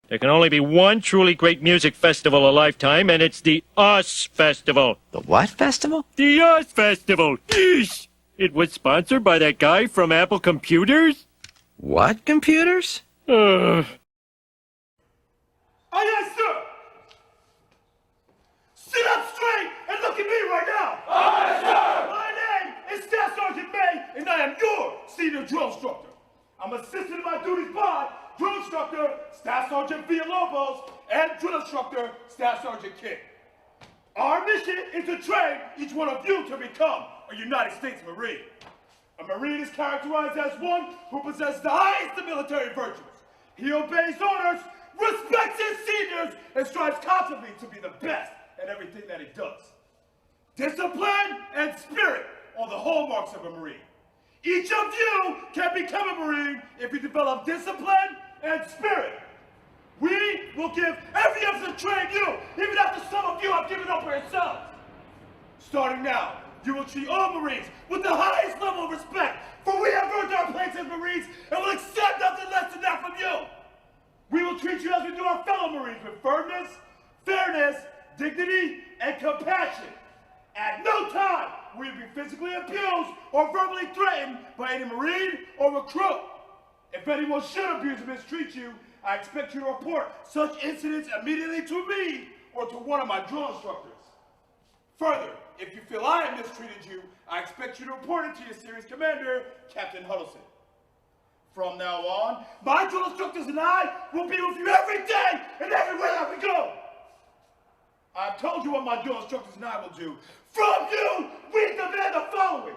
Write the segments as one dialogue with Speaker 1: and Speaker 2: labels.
Speaker 1: There can only be one truly great music festival a lifetime, and it's the US Festival.
Speaker 2: The what festival?
Speaker 1: The US Festival. Yeesh. It was sponsored by that guy from Apple Computers.
Speaker 2: What computers?
Speaker 3: Aye, aye, sir! Sit up straight and look at me right now! Aye, sir! My name is Staff Sergeant May, and I am your senior drill instructor. I'm assisted in my duties by drill instructor Staff Sergeant Villalobos and drill instructor Staff Sergeant King. Our mission is to train each one of you to become a United States Marine. A Marine is characterized as one who possesses the highest of military virtues. He obeys orders, respects his seniors, and strives constantly to be the best at everything that he does. Discipline and spirit are the hallmarks of a Marine. Each of you can become a Marine if you develop discipline and spirit. We will give every effort to train you, even after some of you have given up for yourselves. Starting now, you will treat all Marines with the highest level of respect, for we have earned our place as Marines and will accept nothing less than that from you. We will treat you as we do our fellow Marines, with firmness, fairness, dignity, and compassion. At no time will you be physically abused or verbally threatened by any Marine or recruit. If anyone should abuse or mistreat you, I expect you to report such incidents immediately to me or to one of my drill instructors. Further, if you feel I have mistreated you, I expect you to report it to your series commander, Captain Huddleston. From now on, my drill instructors and I will be with you every day and everywhere that we go. I've told you what my drill instructors and I will do. From you, we demand the following.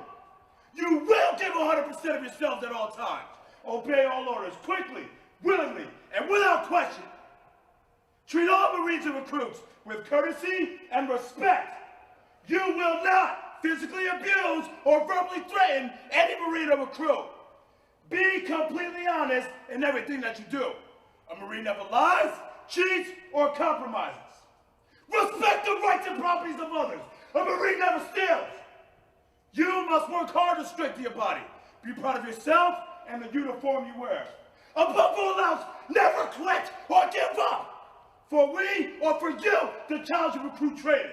Speaker 3: You will give 100% of yourselves at all times. Obey all orders quickly, willingly, and without question. Treat all Marines and recruits with courtesy and respect. You will not physically abuse or verbally threaten any Marine or recruit. Be completely honest in everything that you do. A Marine never lies, cheats, or compromises. Respect the rights and properties of others. A Marine never steals. You must work hard to strengthen your body. Be proud of yourself and the uniform you wear. Above all else, never quit or give up. For we, or for you, the challenge of recruit training.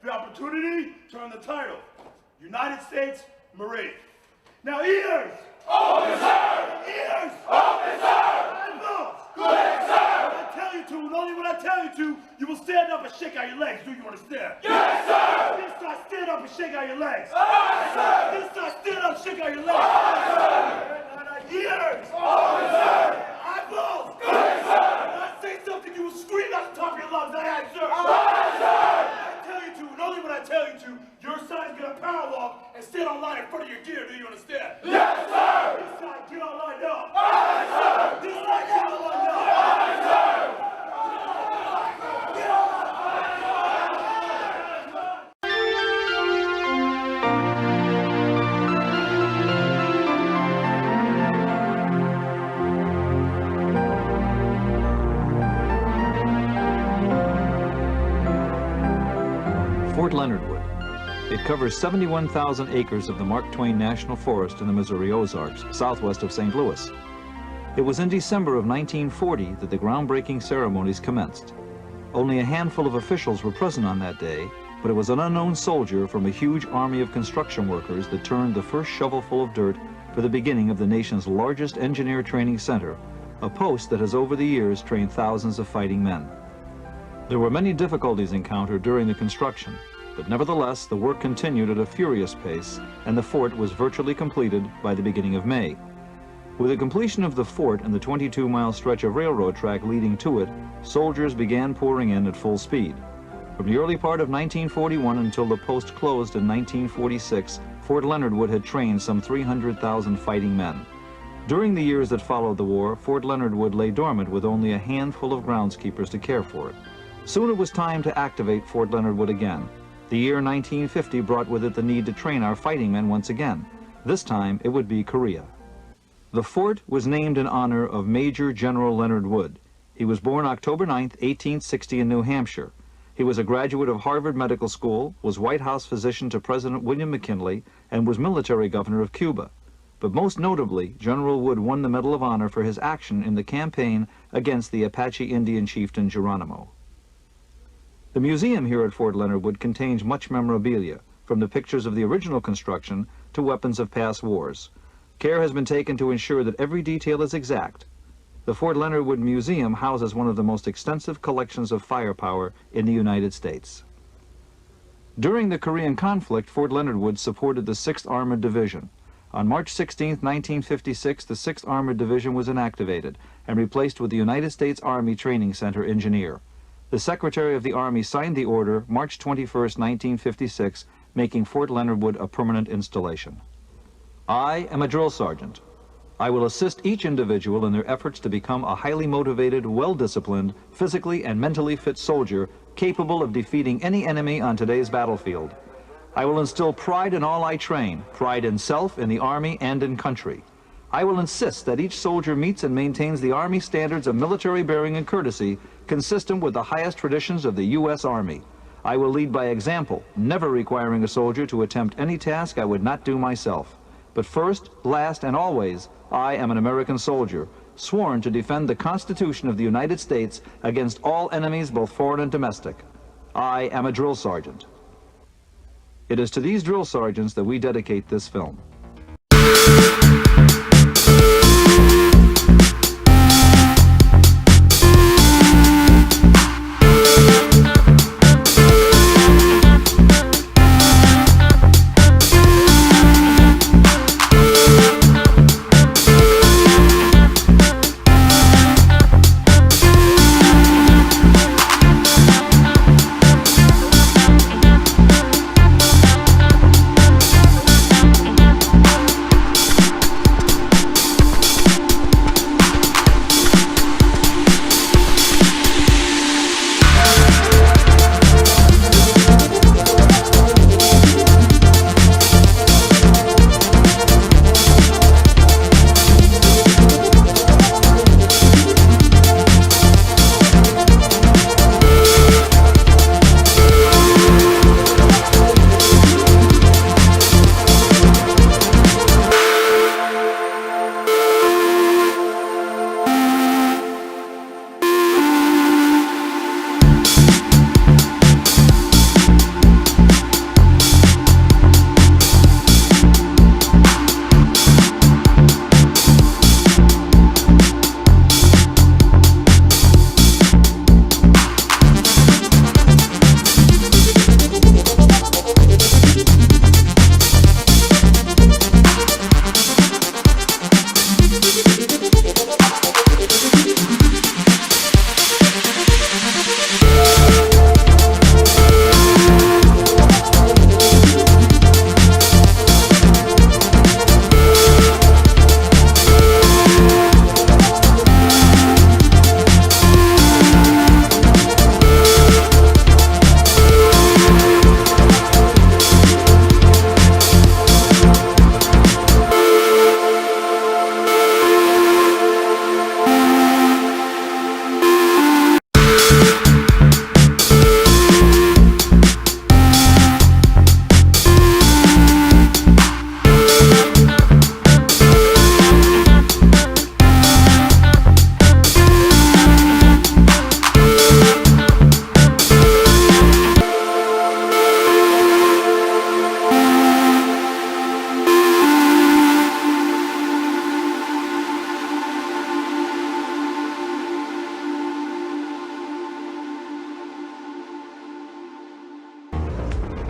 Speaker 3: The opportunity to earn the title, United States Marine. Now ears!
Speaker 4: Officer!
Speaker 3: Ears!
Speaker 4: Officer!
Speaker 3: Eyeballs!
Speaker 4: Good, sir!
Speaker 3: When I tell you to, and only when I tell you to, you will stand up and shake out your legs. Do you understand?
Speaker 4: Yes, sir!
Speaker 3: This time, stand up and shake out your legs.
Speaker 4: Aye, sir!
Speaker 3: This time, stand up and shake out your legs.
Speaker 4: Aye,
Speaker 3: Ears!
Speaker 4: Officer!
Speaker 3: Eyeballs!
Speaker 4: Good, sir!
Speaker 3: When I say something, you will scream at the top of your lungs. Aye, sir!
Speaker 4: Aye, sir!
Speaker 3: When I tell you to, and only when I tell you to, your side is going to power walk and stand on line in front of your gear. Do you understand?
Speaker 4: Yes, sir!
Speaker 3: This side, get all lined up.
Speaker 4: Aye, sir!
Speaker 3: This side, get all lined up.
Speaker 4: Aye, sir!
Speaker 3: Get all lined up.
Speaker 5: Fort Leonard Wood. It covers 71,000 acres of the Mark Twain National Forest in the Missouri Ozarks, southwest of St. Louis. It was in December of 1940 that the groundbreaking ceremonies commenced. Only a handful of officials were present on that day, but it was an unknown soldier from a huge army of construction workers that turned the first shovelful of dirt for the beginning of the nation's largest engineer training center, a post that has over the years trained thousands of fighting men. There were many difficulties encountered during the construction, but nevertheless the work continued at a furious pace, and the fort was virtually completed by the beginning of May. With the completion of the fort and the 22-mile stretch of railroad track leading to it, soldiers began pouring in at full speed. From the early part of 1941 until the post closed in 1946, Fort Leonard Wood had trained some 300,000 fighting men. During the years that followed the war, Fort Leonard Wood lay dormant with only a handful of groundskeepers to care for it. Soon it was time to activate Fort Leonard Wood again. The year 1950 brought with it the need to train our fighting men once again. This time it would be Korea. The fort was named in honor of Major General Leonard Wood. He was born October 9, 1860 in New Hampshire. He was a graduate of Harvard Medical School, was White House physician to President William McKinley, and was military governor of Cuba. but most notably, General Wood won the Medal of Honor for his action in the campaign against the Apache Indian chieftain Geronimo. The museum here at Fort Leonard Wood contains much memorabilia, from the pictures of the original construction to weapons of past wars. Care has been taken to ensure that every detail is exact. The Fort Leonard Wood Museum houses one of the most extensive collections of firepower in the United States. During the Korean conflict, Fort Leonard Wood supported the 6th Armored Division. On March 16, 1956, the 6th Armored Division was inactivated and replaced with the United States Army Training Center engineer. The Secretary of the Army signed the order March 21, 1956, making Fort Leonard Wood a permanent installation. I am a drill sergeant. I will assist each individual in their efforts to become a highly motivated, well-disciplined, physically and mentally fit soldier capable of defeating any enemy on today's battlefield. I will instill pride in all I train, pride in self, in the Army, and in country. I will insist that each soldier meets and maintains the Army standards of military bearing and courtesy consistent with the highest traditions of the U.S. Army. I will lead by example, never requiring a soldier to attempt any task I would not do myself. But first, last, and always, I am an American soldier, sworn to defend the Constitution of the United States against all enemies, both foreign and domestic. I am a drill sergeant. It is to these drill sergeants that we dedicate this film.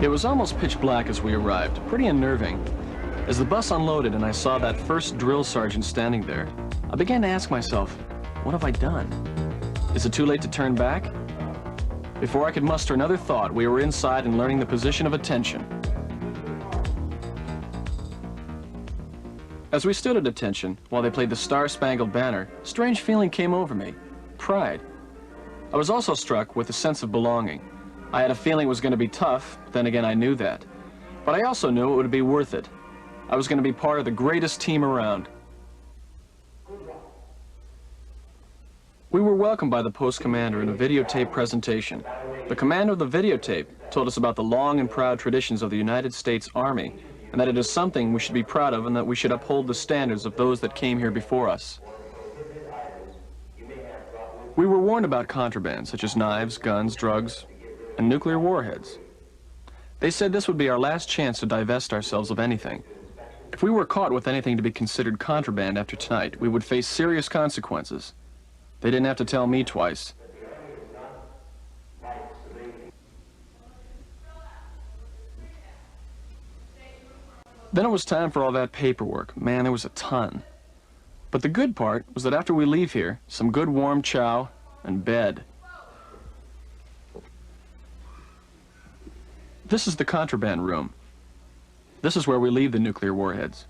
Speaker 6: It was almost pitch black as we arrived, pretty unnerving. As the bus unloaded and I saw that first drill sergeant standing there, I began to ask myself, what have I done? Is it too late to turn back? Before I could muster another thought, we were inside and learning the position of attention. As we stood at attention, while they played the Star-Spangled Banner, a strange feeling came over me. Pride. I was also struck with a sense of belonging. I had a feeling it was going to be tough, but then again I knew that. But I also knew it would be worth it. I was going to be part of the greatest team around. We were welcomed by the post commander in a videotape presentation. The commander of the videotape told us about the long and proud traditions of the United States Army and that it is something we should be proud of, and that we should uphold the standards of those that came here before us. We were warned about contraband, such as knives, guns, drugs, and nuclear warheads. They said this would be our last chance to divest ourselves of anything. If we were caught with anything to be considered contraband after tonight, we would face serious consequences. They didn't have to tell me twice. Then it was time for all that paperwork. Man, there was a ton. But the good part was that after we leave here, some good warm chow and bed. This is the contraband room. This is where we leave the nuclear warheads.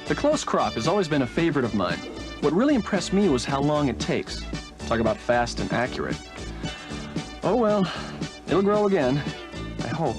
Speaker 6: The close crop has always been a favorite of mine. What really impressed me was how long it takes. Talk about fast and accurate. Oh well, it'll grow again, I hope.